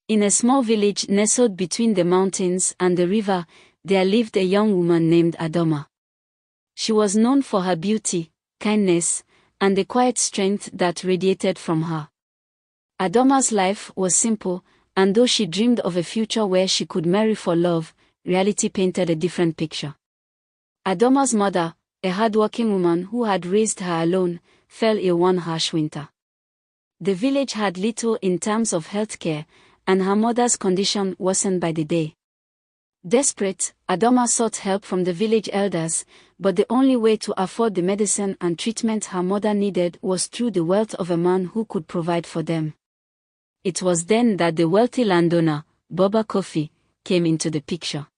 In a small village nestled between the mountains and the river, there lived a young woman named Adoma. She was known for her beauty, kindness, and the quiet strength that radiated from her. Adoma's life was simple, and though she dreamed of a future where she could marry for love, reality painted a different picture. Adoma's mother, a hardworking woman who had raised her alone, fell ill one harsh winter. The village had little in terms of healthcare, and her mother's condition worsened by the day. Desperate, Adoma sought help from the village elders, but the only way to afford the medicine and treatment her mother needed was through the wealth of a man who could provide for them. It was then that the wealthy landowner, Baba Kofi, came into the picture.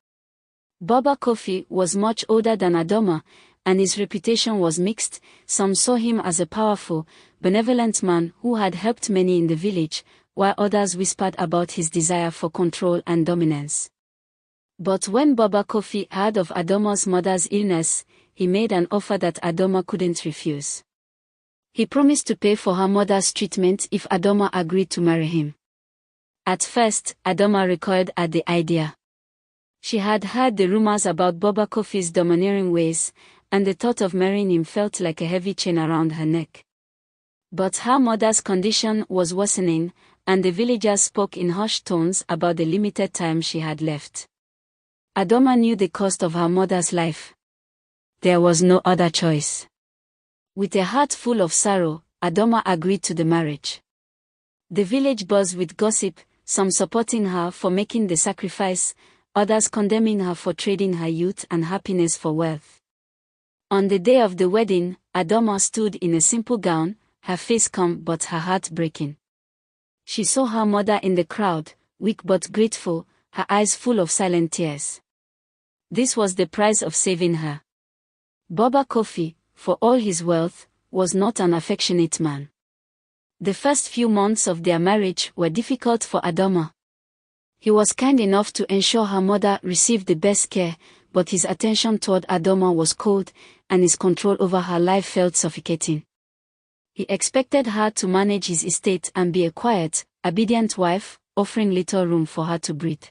Baba Kofi was much older than Adoma, and his reputation was mixed. Some saw him as a powerful, benevolent man who had helped many in the village, while others whispered about his desire for control and dominance. But when Baba Kofi heard of Adoma's mother's illness, he made an offer that Adoma couldn't refuse. He promised to pay for her mother's treatment if Adoma agreed to marry him. At first, Adoma recoiled at the idea. She had heard the rumors about Baba Kofi's domineering ways, and the thought of marrying him felt like a heavy chain around her neck. But her mother's condition was worsening, and the villagers spoke in hushed tones about the limited time she had left. Adoma knew the cost of her mother's life. There was no other choice. With a heart full of sorrow, Adoma agreed to the marriage. The village buzzed with gossip, some supporting her for making the sacrifice, others condemning her for trading her youth and happiness for wealth. On the day of the wedding, Adoma stood in a simple gown, her face calm but her heart breaking. She saw her mother in the crowd, weak but grateful, her eyes full of silent tears. This was the price of saving her. Baba Kofi, for all his wealth, was not an affectionate man. The first few months of their marriage were difficult for Adoma. He was kind enough to ensure her mother received the best care, but his attention toward Adoma was cold, and his control over her life felt suffocating. He expected her to manage his estate and be a quiet, obedient wife, offering little room for her to breathe.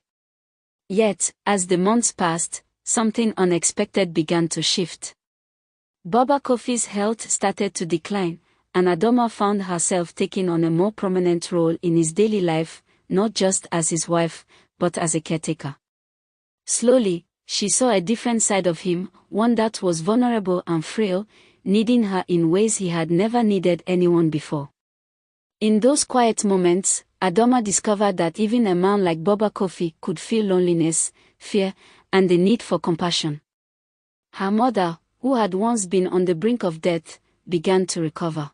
Yet, as the months passed, something unexpected began to shift. Baba Kofi's health started to decline, and Adoma found herself taking on a more prominent role in his daily life, not just as his wife, but as a caretaker. Slowly, she saw a different side of him, one that was vulnerable and frail, needing her in ways he had never needed anyone before. In those quiet moments, Adoma discovered that even a man like Baba Kofi could feel loneliness, fear, and the need for compassion. Her mother, who had once been on the brink of death, began to recover.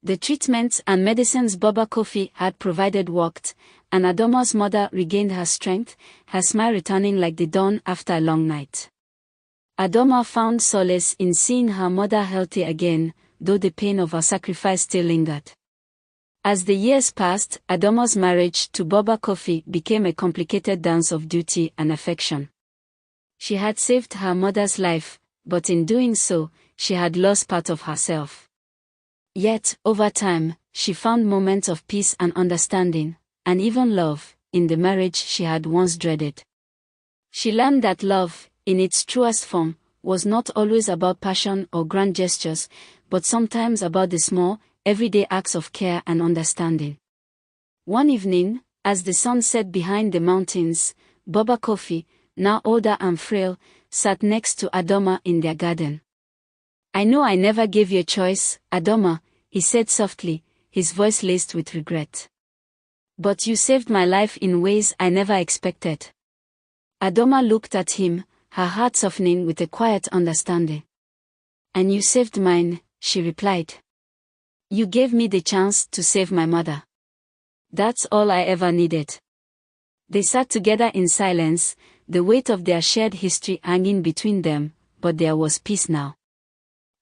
The treatments and medicines Baba Kofi had provided worked, and Adoma's mother regained her strength, her smile returning like the dawn after a long night. Adoma found solace in seeing her mother healthy again, though the pain of her sacrifice still lingered. As the years passed, Adoma's marriage to Baba Kofi became a complicated dance of duty and affection. She had saved her mother's life, but in doing so, she had lost part of herself. Yet, over time, she found moments of peace and understanding, and even love, in the marriage she had once dreaded. She learned that love, in its truest form, was not always about passion or grand gestures, but sometimes about the small, everyday acts of care and understanding. One evening, as the sun set behind the mountains, Baba Kofi, now older and frail, sat next to Adoma in their garden. "I know I never gave you a choice, Adoma," he said softly, his voice laced with regret. "But you saved my life in ways I never expected." Adoma looked at him, her heart softening with a quiet understanding. "And you saved mine," she replied. "You gave me the chance to save my mother. That's all I ever needed." They sat together in silence, the weight of their shared history hanging between them, but there was peace now.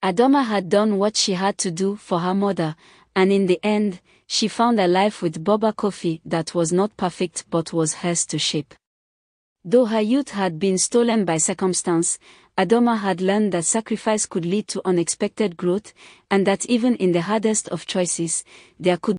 Adoma had done what she had to do for her mother, and in the end, she found a life with Baba Kofi that was not perfect but was hers to shape. Though her youth had been stolen by circumstance, Adoma had learned that sacrifice could lead to unexpected growth, and that even in the hardest of choices, there could